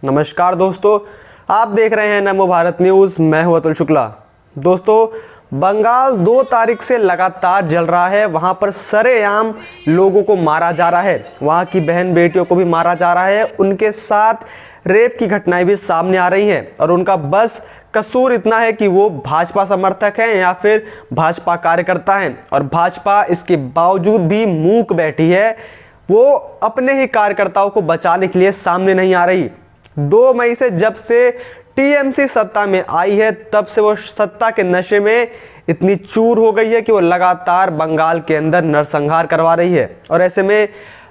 नमस्कार दोस्तों, आप देख रहे हैं नमो भारत न्यूज़। मैं हूं अतुल शुक्ला। दोस्तों, बंगाल 2 तारीख से लगातार जल रहा है। वहां पर सरेआम लोगों को मारा जा रहा है, वहां की बहन बेटियों को भी मारा जा रहा है। उनके साथ रेप की घटनाएं भी सामने आ रही हैं और उनका बस कसूर इतना है कि वो भाजपा समर्थक हैं या फिर भाजपा कार्यकर्ता हैं, और भाजपा इसके बावजूद भी मूक बैठी है। वो अपने ही कार्यकर्ताओं को बचाने के लिए सामने नहीं आ रही। 2 मई से जब से टीएमसी सत्ता में आई है, तब से वो सत्ता के नशे में इतनी चूर हो गई है कि वो लगातार बंगाल के अंदर नरसंहार करवा रही है। और ऐसे में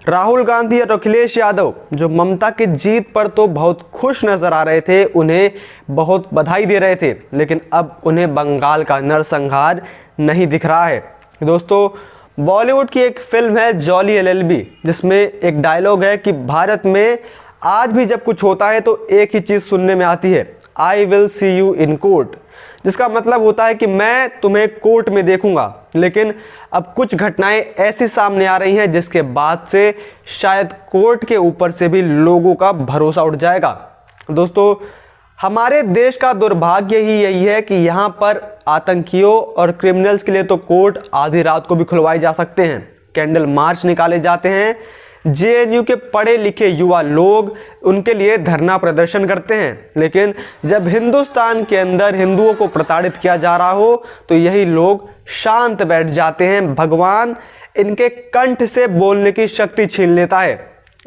राहुल गांधी और अखिलेश यादव, जो ममता की जीत पर तो बहुत खुश नजर आ रहे थे, उन्हें बहुत बधाई दे रहे थे, लेकिन अब उन्हें बंगाल का नरसंहार नहीं दिख रहा है। दोस्तों, बॉलीवुड की एक फिल्म है जॉली LLB, जिसमें एक डायलॉग है कि भारत में आज भी जब कुछ होता है तो एक ही चीज़ सुनने में आती है, I will see you in court, जिसका मतलब होता है कि मैं तुम्हें कोर्ट में देखूंगा। लेकिन अब कुछ घटनाएं ऐसी सामने आ रही हैं जिसके बाद से शायद कोर्ट के ऊपर से भी लोगों का भरोसा उठ जाएगा। दोस्तों, हमारे देश का दुर्भाग्य ही यही है कि यहाँ पर आतंकियों और क्रिमिनल्स के लिए तो कोर्ट आधी रात को भी खुलवाए जा सकते हैं, कैंडल मार्च निकाले जाते हैं, JNU के पढ़े लिखे युवा लोग उनके लिए धरना प्रदर्शन करते हैं। लेकिन जब हिंदुस्तान के अंदर हिंदुओं को प्रताड़ित किया जा रहा हो तो यही लोग शांत बैठ जाते हैं। भगवान इनके कंठ से बोलने की शक्ति छीन लेता है।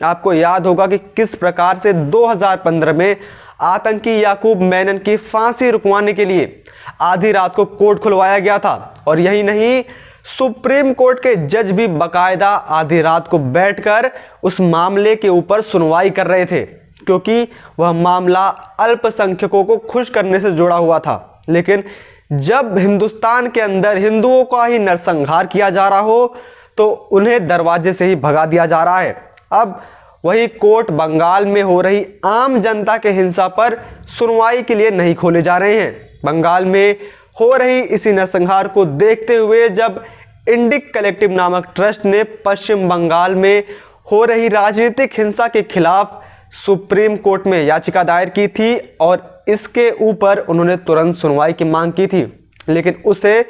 आपको याद होगा कि किस प्रकार से 2015 में आतंकी याकूब मेनन की फांसी रुकवाने के लिए आधी रात को कोर्ट खुलवाया गया था। और यही नहीं, सुप्रीम कोर्ट के जज भी बकायदा आधी रात को बैठकर उस मामले के ऊपर सुनवाई कर रहे थे, क्योंकि वह मामला अल्पसंख्यकों को खुश करने से जुड़ा हुआ था। लेकिन जब हिंदुस्तान के अंदर हिंदुओं का ही नरसंहार किया जा रहा हो तो उन्हें दरवाजे से ही भगा दिया जा रहा है। अब वही कोर्ट बंगाल में हो रही आम जनता के हिंसा पर सुनवाई के लिए नहीं खोले जा रहे हैं। बंगाल में हो रही इसी नरसंहार को देखते हुए जब इंडिक कलेक्टिव नामक ट्रस्ट ने पश्चिम बंगाल में हो रही राजनीतिक हिंसा के खिलाफ सुप्रीम कोर्ट में याचिका दायर की थी और इसके ऊपर उन्होंने तुरंत सुनवाई की मांग की थी, लेकिन उसे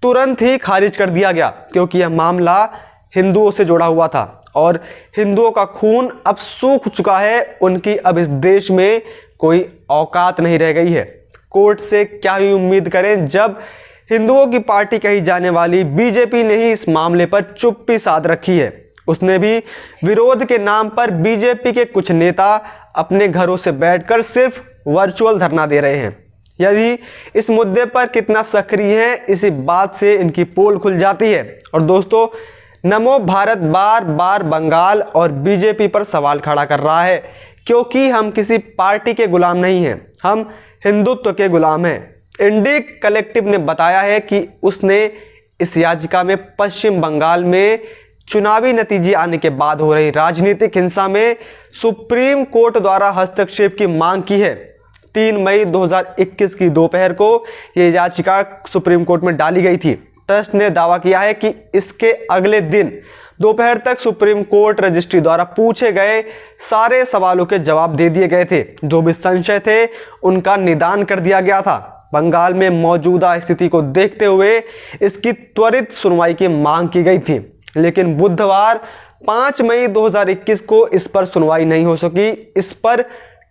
तुरंत ही खारिज कर दिया गया, क्योंकि यह मामला हिंदुओं से जुड़ा हुआ था और हिंदुओं का खून अब सूख चुका है। उनकी अब इस देश में कोई औकात नहीं रह गई है। कोर्ट से क्या ही उम्मीद करें जब हिंदुओं की पार्टी कही जाने वाली बीजेपी ने ही इस मामले पर चुप्पी साध रखी है। उसने भी विरोध के नाम पर बीजेपी के कुछ नेता अपने घरों से बैठकर सिर्फ वर्चुअल धरना दे रहे हैं। यदि इस मुद्दे पर कितना सक्रिय है, इसी बात से इनकी पोल खुल जाती है। और दोस्तों, नमो भारत बार बार बंगाल और बीजेपी पर सवाल खड़ा कर रहा है, क्योंकि हम किसी पार्टी के गुलाम नहीं हैं, हम हिंदुत्व के गुलाम हैं। इंडिक कलेक्टिव ने बताया है कि उसने इस याचिका में पश्चिम बंगाल में चुनावी नतीजे आने के बाद हो रही राजनीतिक हिंसा में सुप्रीम कोर्ट द्वारा हस्तक्षेप की मांग की है। 3 मई 2021 की दोपहर को यह याचिका सुप्रीम कोर्ट में डाली गई थी। ट्रस्ट ने दावा किया है कि इसके अगले दिन दोपहर तक सुप्रीम कोर्ट रजिस्ट्री द्वारा पूछे गए सारे सवालों के जवाब दे दिए गए थे। जो भी संशय थे उनका निदान कर दिया गया था। बंगाल में मौजूदा स्थिति को देखते हुए इसकी त्वरित सुनवाई की मांग की गई थी, लेकिन बुधवार 5 मई 2021 को इस पर सुनवाई नहीं हो सकी। इस पर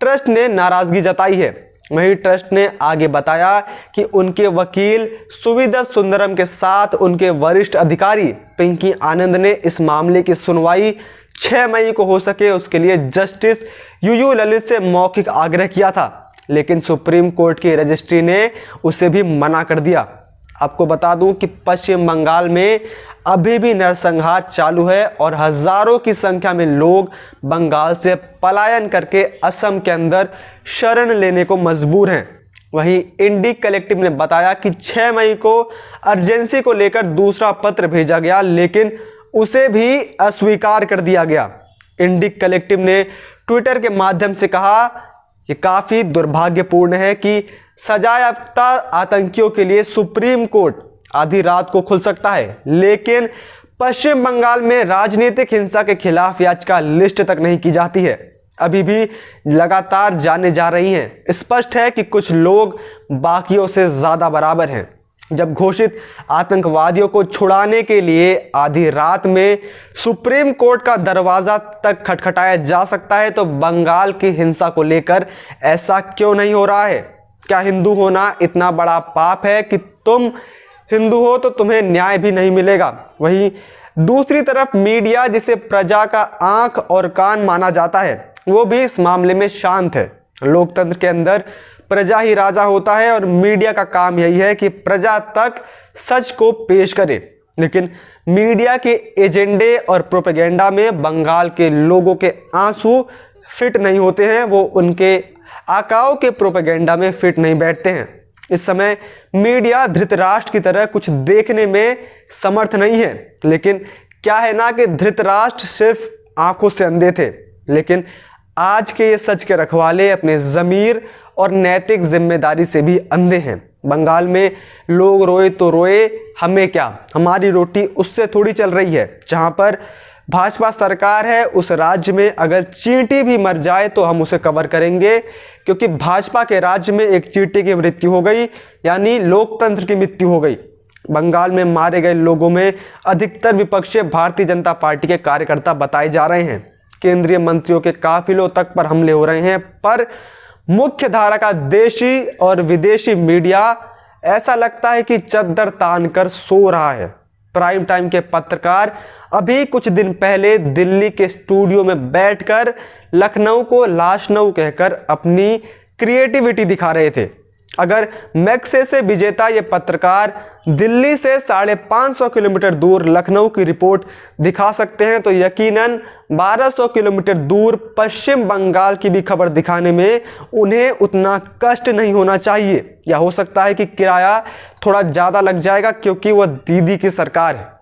ट्रस्ट ने नाराजगी जताई है। वहीं ट्रस्ट ने आगे बताया कि उनके वकील सुविदत सुंदरम के साथ उनके वरिष्ठ अधिकारी पिंकी आनंद ने इस मामले की सुनवाई 6 मई को हो सके उसके लिए जस्टिस UU ललित से मौखिक आग्रह किया था, लेकिन सुप्रीम कोर्ट की रजिस्ट्री ने उसे भी मना कर दिया। आपको बता दूं कि पश्चिम बंगाल में अभी भी नरसंहार चालू है और हजारों की संख्या में लोग बंगाल से पलायन करके असम के अंदर शरण लेने को मजबूर हैं। वहीं इंडिक कलेक्टिव ने बताया कि 6 मई को अर्जेंसी को लेकर दूसरा पत्र भेजा गया, लेकिन उसे भी अस्वीकार कर दिया गया। इंडिक कलेक्टिव ने ट्विटर के माध्यम से कहा, ये काफ़ी दुर्भाग्यपूर्ण है कि सजायाफ्ता आतंकियों के लिए सुप्रीम कोर्ट आधी रात को खुल सकता है, लेकिन पश्चिम बंगाल में राजनीतिक हिंसा के खिलाफ याचिका लिस्ट तक नहीं की जाती है। अभी भी लगातार जाने जा रही हैं। स्पष्ट है कि कुछ लोग बाकियों से ज़्यादा बराबर हैं। जब घोषित आतंकवादियों को छुड़ाने के लिए आधी रात में सुप्रीम कोर्ट का दरवाज़ा तक खटखटाया जा सकता है, तो बंगाल की हिंसा को लेकर ऐसा क्यों नहीं हो रहा है? क्या हिंदू होना इतना बड़ा पाप है कि तुम हिंदू हो तो तुम्हें न्याय भी नहीं मिलेगा? वहीं दूसरी तरफ मीडिया, जिसे प्रजा का आंख और कान माना जाता है, वो भी इस मामले में शांत है। लोकतंत्र के अंदर प्रजा ही राजा होता है और मीडिया का काम यही है कि प्रजा तक सच को पेश करे। लेकिन मीडिया के एजेंडे और प्रोपेगेंडा में बंगाल के लोगों के आंसू फिट नहीं होते हैं, वो उनके आकाओं के प्रोपेगेंडा में फिट नहीं बैठते हैं। इस समय मीडिया धृतराष्ट्र की तरह कुछ देखने में समर्थ नहीं है। लेकिन क्या है ना कि धृतराष्ट्र सिर्फ आंखों से अंधे थे, लेकिन आज के ये सच के रखवाले अपने ज़मीर और नैतिक जिम्मेदारी से भी अंधे हैं। बंगाल में लोग रोए तो रोए, हमें क्या, हमारी रोटी उससे थोड़ी चल रही है। जहां पर भाजपा सरकार है, उस राज्य में अगर चींटी भी मर जाए तो हम उसे कवर करेंगे, क्योंकि भाजपा के राज्य में एक चींटी की मृत्यु हो गई, यानी लोकतंत्र की मृत्यु हो गई। बंगाल में मारे गए लोगों में अधिकतर विपक्षी भारतीय जनता पार्टी के कार्यकर्ता बताए जा रहे हैं। केंद्रीय मंत्रियों के काफिलों तक पर हमले हो रहे हैं, पर मुख्य धारा का देशी और विदेशी मीडिया ऐसा लगता है कि चद्दर तान कर सो रहा है। प्राइम टाइम के पत्रकार अभी कुछ दिन पहले दिल्ली के स्टूडियो में बैठकर लखनऊ को लाशनऊ कहकर अपनी क्रिएटिविटी दिखा रहे थे। अगर मैग्सेसे विजेता ये पत्रकार दिल्ली से 550 किलोमीटर दूर लखनऊ की रिपोर्ट दिखा सकते हैं, तो यकीनन 1200 किलोमीटर दूर पश्चिम बंगाल की भी खबर दिखाने में उन्हें उतना कष्ट नहीं होना चाहिए। या हो सकता है कि किराया थोड़ा ज़्यादा लग जाएगा, क्योंकि वह दीदी की सरकार है।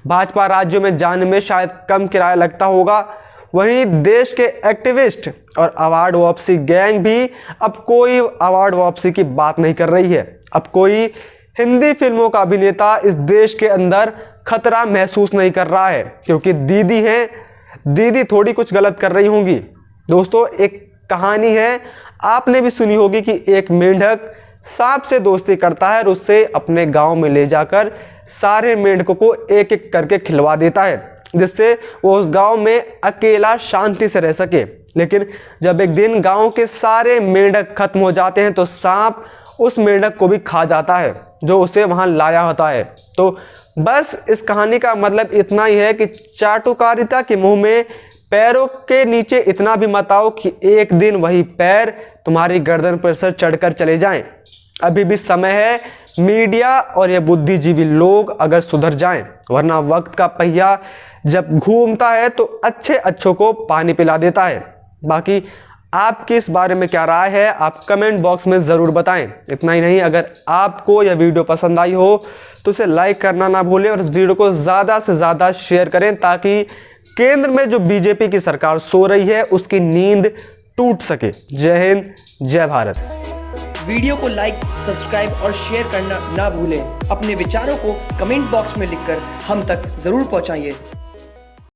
भाजपा राज्यों में जाने में शायद कम किराया लगता होगा। वहीं देश के एक्टिविस्ट और अवार्ड वापसी गैंग भी अब कोई अवार्ड वापसी की बात नहीं कर रही है। अब कोई हिंदी फिल्मों का अभिनेता इस देश के अंदर खतरा महसूस नहीं कर रहा है, क्योंकि दीदी हैं, दीदी थोड़ी कुछ गलत कर रही होंगी। दोस्तों, एक कहानी है, आपने भी सुनी होगी कि एक मेंढक सांप से दोस्ती करता है और उससे अपने गांव में ले जाकर सारे मेंढकों को एक एक करके खिलवा देता है, जिससे वो उस गांव में अकेला शांति से रह सके। लेकिन जब एक दिन गांव के सारे मेंढक खत्म हो जाते हैं, तो सांप उस मेंढक को भी खा जाता है जो उसे वहां लाया होता है। तो बस इस कहानी का मतलब इतना ही है कि चाटुकारिता के मुंह में पैरों के नीचे इतना भी मत आओ कि एक दिन वही पैर तुम्हारी गर्दन पर से चढ़कर चले जाएं। अभी भी समय है, मीडिया और ये बुद्धिजीवी लोग अगर सुधर जाएं, वरना वक्त का पहिया जब घूमता है तो अच्छों को पानी पिला देता है। बाकी आपकी इस बारे में क्या राय है, आप कमेंट बॉक्स में ज़रूर बताएं। इतना ही नहीं, अगर आपको यह वीडियो पसंद आई हो तो इसे लाइक करना ना भूलें और इस वीडियो को ज़्यादा से ज़्यादा शेयर करें, ताकि केंद्र में जो बीजेपी की सरकार सो रही है उसकी नींद टूट सके। जय हिंद, जय भारत। वीडियो को लाइक, सब्सक्राइब और शेयर करना ना भूलें। अपने विचारों को कमेंट बॉक्स में लिखकर हम तक जरूर पहुंचाइए।